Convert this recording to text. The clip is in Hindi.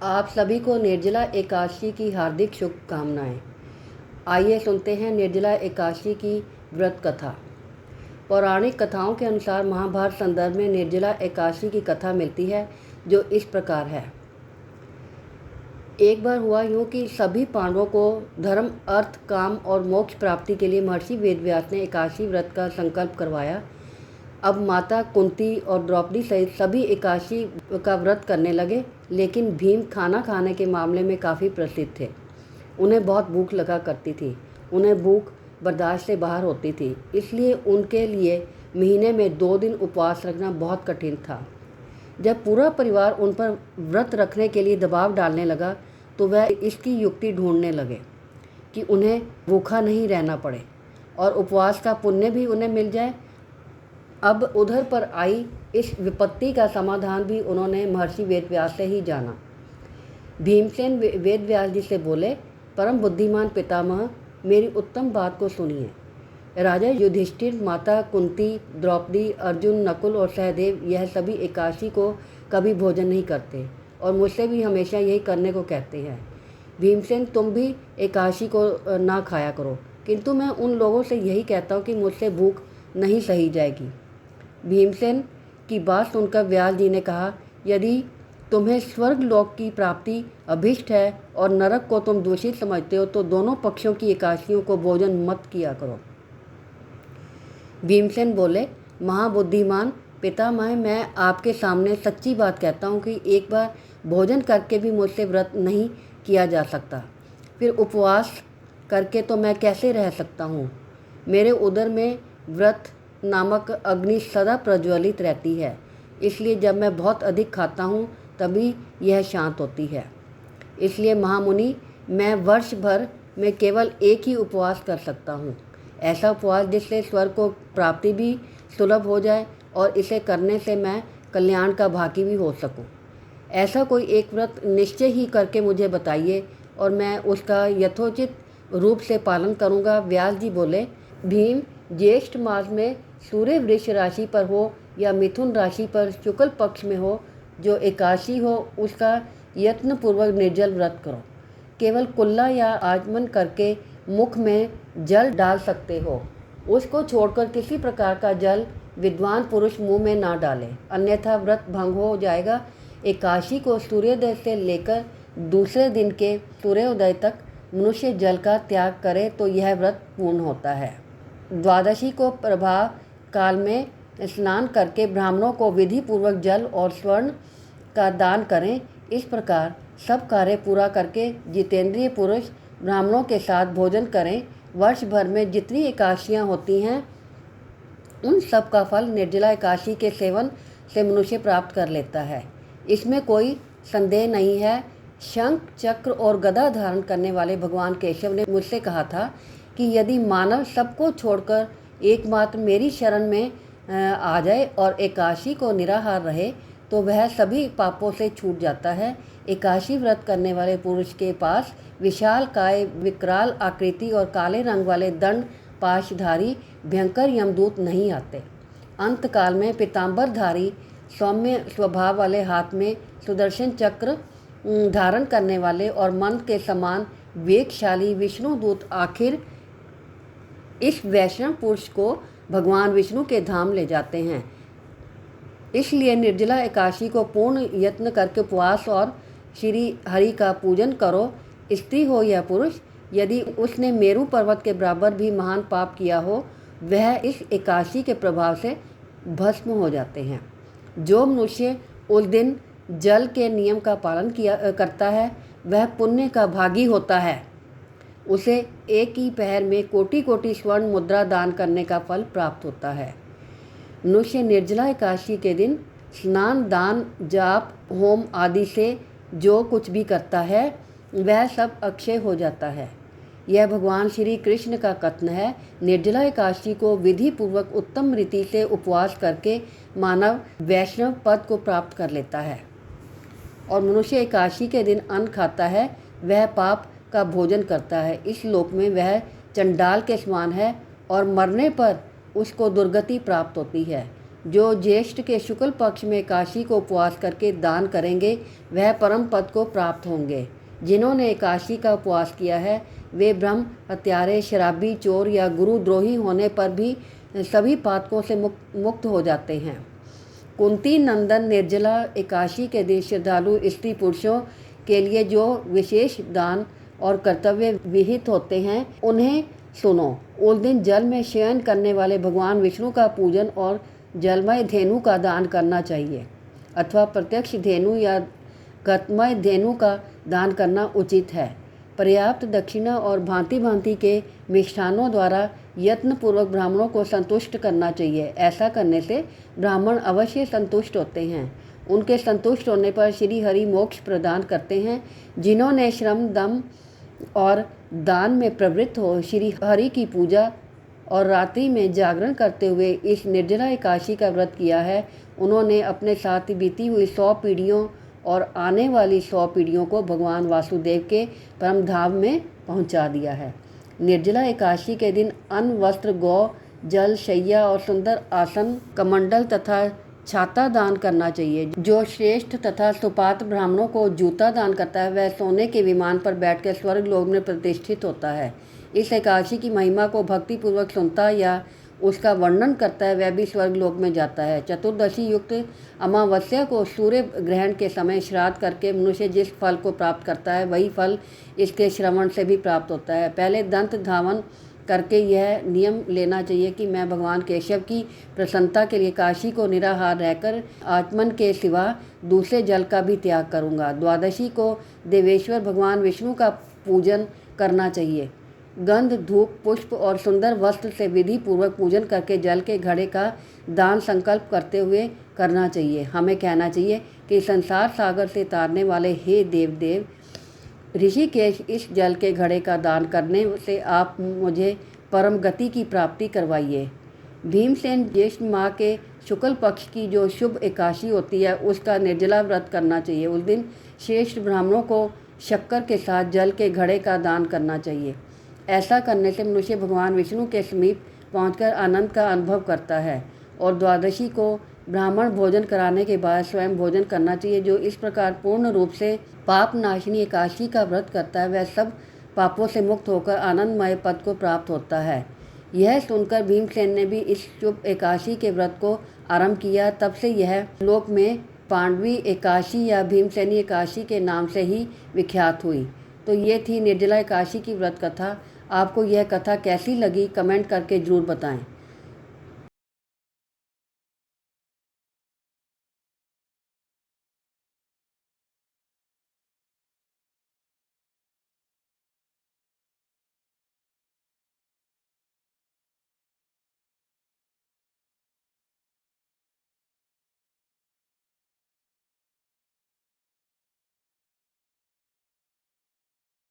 आप सभी को निर्जला एकादशी की हार्दिक शुभकामनाएं। आइए सुनते हैं निर्जला एकादशी की व्रत कथा। पौराणिक कथाओं के अनुसार महाभारत संदर्भ में निर्जला एकादशी की कथा मिलती है, जो इस प्रकार है। एक बार हुआ यूँ कि सभी पांडवों को धर्म, अर्थ, काम और मोक्ष प्राप्ति के लिए महर्षि वेदव्यास ने एकादशी व्रत का संकल्प करवाया। अब माता कुंती और द्रौपदी सहित सभी एकादशी का व्रत करने लगे, लेकिन भीम खाना खाने के मामले में काफ़ी प्रसिद्ध थे। उन्हें बहुत भूख लगा करती थी। उन्हें भूख बर्दाश्त से बाहर होती थी, इसलिए उनके लिए महीने में 2 दिन उपवास रखना बहुत कठिन था। जब पूरा परिवार उन पर व्रत रखने के लिए दबाव डालने लगा, तो वह इसकी युक्ति ढूंढने लगे कि उन्हें भूखा नहीं रहना पड़े और उपवास का पुण्य भी उन्हें मिल जाए। अब उधर पर आई इस विपत्ति का समाधान भी उन्होंने महर्षि वेदव्यास से ही जाना। भीमसेन वेदव्यास जी से बोले, परम बुद्धिमान पितामह, मेरी उत्तम बात को सुनिए। राजा युधिष्ठिर, माता कुंती, द्रौपदी, अर्जुन, नकुल और सहदेव यह सभी एकादशी को कभी भोजन नहीं करते और मुझसे भी हमेशा यही करने को कहते हैं। भीमसेन, तुम भी एकादशी को ना खाया करो, किंतु मैं उन लोगों से यही कहता हूँ कि मुझसे भूख नहीं सही जाएगी। भीमसेन की बात सुनकर व्यास जी ने कहा, यदि तुम्हें स्वर्ग लोक की प्राप्ति अभिष्ट है और नरक को तुम दूषित समझते हो, तो दोनों पक्षों की एकादशियों को भोजन मत किया करो। भीमसेन बोले, महाबुद्धिमान पितामह, मैं आपके सामने सच्ची बात कहता हूँ कि एक बार भोजन करके भी मुझसे व्रत नहीं किया जा सकता, फिर उपवास करके तो मैं कैसे रह सकता हूँ। मेरे उदर में व्रत नामक अग्नि सदा प्रज्वलित रहती है, इसलिए जब मैं बहुत अधिक खाता हूँ तभी यह शांत होती है। इसलिए महामुनि, मैं वर्ष भर में केवल एक ही उपवास कर सकता हूँ, ऐसा उपवास जिससे स्वर्ग को प्राप्ति भी सुलभ हो जाए और इसे करने से मैं कल्याण का भागी भी हो सकूँ। ऐसा कोई एक व्रत निश्चय ही करके मुझे बताइए और मैं उसका यथोचित रूप से पालन करूँगा। व्यास जी बोले, भीम, ज्येष्ठ मास में सूर्य वृष राशि पर हो या मिथुन राशि पर शुक्ल पक्ष में हो, जो एकादशी हो उसका यत्नपूर्वक निर्जल व्रत करो। केवल कुल्ला या आचमन करके मुख में जल डाल सकते हो। उसको छोड़कर किसी प्रकार का जल विद्वान पुरुष मुंह में ना डाले, अन्यथा व्रत भंग हो जाएगा। एकादशी को सूर्योदय से लेकर दूसरे दिन के सूर्योदय तक मनुष्य जल का त्याग करे तो यह व्रत पूर्ण होता है। द्वादशी को प्रभाव काल में स्नान करके ब्राह्मणों को विधि पूर्वक जल और स्वर्ण का दान करें। इस प्रकार सब कार्य पूरा करके जितेंद्रिय पुरुष ब्राह्मणों के साथ भोजन करें। वर्ष भर में जितनी एकादशियाँ होती हैं, उन सब का फल निर्जला एकादशी के सेवन से मनुष्य प्राप्त कर लेता है, इसमें कोई संदेह नहीं है। शंख, चक्र और गदा धारण करने वाले भगवान केशव ने मुझसे कहा था कि यदि मानव सबको छोड़कर एकमात्र मेरी शरण में आ जाए और एकादशी को निराहार रहे, तो वह सभी पापों से छूट जाता है। एकादशी व्रत करने वाले पुरुष के पास विशाल काय, विकराल आकृति और काले रंग वाले दंड पाशधारी भयंकर यमदूत नहीं आते। अंतकाल में पीताम्बरधारी सौम्य स्वभाव वाले, हाथ में सुदर्शन चक्र धारण करने वाले और मन के समान वेगशाली विष्णुदूत आखिर इस वैष्णव पुरुष को भगवान विष्णु के धाम ले जाते हैं। इसलिए निर्जला एकादशी को पूर्ण यत्न करके उपवास और श्री हरि का पूजन करो। स्त्री हो या पुरुष, यदि उसने मेरू पर्वत के बराबर भी महान पाप किया हो, वह इस एकादशी के प्रभाव से भस्म हो जाते हैं। जो मनुष्य उस दिन जल के नियम का पालन करता है, वह पुण्य का भागी होता है। उसे एक ही पहर में कोटि कोटि स्वर्ण मुद्रा दान करने का फल प्राप्त होता है। मनुष्य निर्जला एकादशी के दिन स्नान, दान, जाप, होम आदि से जो कुछ भी करता है, वह सब अक्षय हो जाता है। यह भगवान श्री कृष्ण का कथन है। निर्जला एकादशी को विधि पूर्वक उत्तम रीति से उपवास करके मानव वैष्णव पद को प्राप्त कर लेता है। और मनुष्य एकादशी के दिन अन्न खाता है, वह पाप का भोजन करता है। इस लोक में वह चंडाल के समान है और मरने पर उसको दुर्गति प्राप्त होती है। जो ज्येष्ठ के शुक्ल पक्ष में एकादशी को उपवास करके दान करेंगे वह परम पद को प्राप्त होंगे। जिन्होंने एकादशी का उपवास किया है वे ब्रह्म हत्यारे, शराबी, चोर या गुरुद्रोही होने पर भी सभी पातकों से मुक्त हो जाते हैं। कुंती नंदन निर्जला एकादशी के दिन श्रद्धालु स्त्री पुरुषों के लिए जो विशेष दान और कर्तव्य विहित होते हैं उन्हें सुनो। उस दिन जल में शयन करने वाले भगवान विष्णु का पूजन और जलमय धेनु का दान करना चाहिए अथवा प्रत्यक्ष धेनु या गतमय धेनु का दान करना उचित है। पर्याप्त दक्षिणा और भांति भांति के मिष्ठानों द्वारा यत्नपूर्वक ब्राह्मणों को संतुष्ट करना चाहिए। ऐसा करने से ब्राह्मण अवश्य संतुष्ट होते हैं। उनके संतुष्ट होने पर श्री हरि मोक्ष प्रदान करते हैं। जिन्होंने श्रम, दम और दान में प्रवृत्त हो श्री हरि की पूजा और रात्रि में जागरण करते हुए इस निर्जला एकादशी का व्रत किया है, उन्होंने अपने साथ बीती हुई 100 पीढ़ियों और आने वाली 100 पीढ़ियों को भगवान वासुदेव के परम धाम में पहुंचा दिया है। निर्जला एकादशी के दिन अन्न, वस्त्र, गौ, जल, शैया और सुंदर आसन, कमंडल तथा छाता दान करना चाहिए। जो श्रेष्ठ तथा सुपात्र ब्राह्मणों को जूता दान करता है वह सोने के विमान पर बैठकर स्वर्ग लोक में प्रतिष्ठित होता है। इस एकादशी की महिमा को भक्तिपूर्वक सुनता या उसका वर्णन करता है वह भी स्वर्ग लोक में जाता है। चतुर्दशी युक्त अमावस्या को सूर्य ग्रहण के समय श्राद्ध करके मनुष्य जिस फल को प्राप्त करता है वही फल इसके श्रवण से भी प्राप्त होता है। पहले दंत धावन करके यह नियम लेना चाहिए कि मैं भगवान केशव की प्रसन्नता के लिए काशी को निराहार रहकर आचमन के सिवा दूसरे जल का भी त्याग करूँगा। द्वादशी को देवेश्वर भगवान विष्णु का पूजन करना चाहिए। गंध, धूप, पुष्प और सुंदर वस्त्र से विधि पूर्वक पूजन करके जल के घड़े का दान संकल्प करते हुए करना चाहिए। हमें कहना चाहिए कि संसार सागर से तारने वाले हे देवदेव ऋषिकेश, इस जल के घड़े का दान करने से आप मुझे परम गति की प्राप्ति करवाइए। भीमसेन ज्येष्ठ माह के शुक्ल पक्ष की जो शुभ एकादशी होती है उसका निर्जला व्रत करना चाहिए। उस दिन श्रेष्ठ ब्राह्मणों को शक्कर के साथ जल के घड़े का दान करना चाहिए। ऐसा करने से मनुष्य भगवान विष्णु के समीप पहुंचकर आनंद का अनुभव करता है। और द्वादशी को ब्राह्मण भोजन कराने के बाद स्वयं भोजन करना चाहिए। जो इस प्रकार पूर्ण रूप से पाप नाशिनी एकादशी का व्रत करता है वह सब पापों से मुक्त होकर आनंदमय पद को प्राप्त होता है। यह सुनकर भीमसेन ने भी इस शुभ एकादशी के व्रत को आरंभ किया। तब से यह लोक में पांडवी एकादशी या भीमसेनी एकादशी के नाम से ही विख्यात हुई। तो ये थी निर्जला एकादशी की व्रत कथा। आपको यह कथा कैसी लगी कमेंट करके ज़रूर बताएं।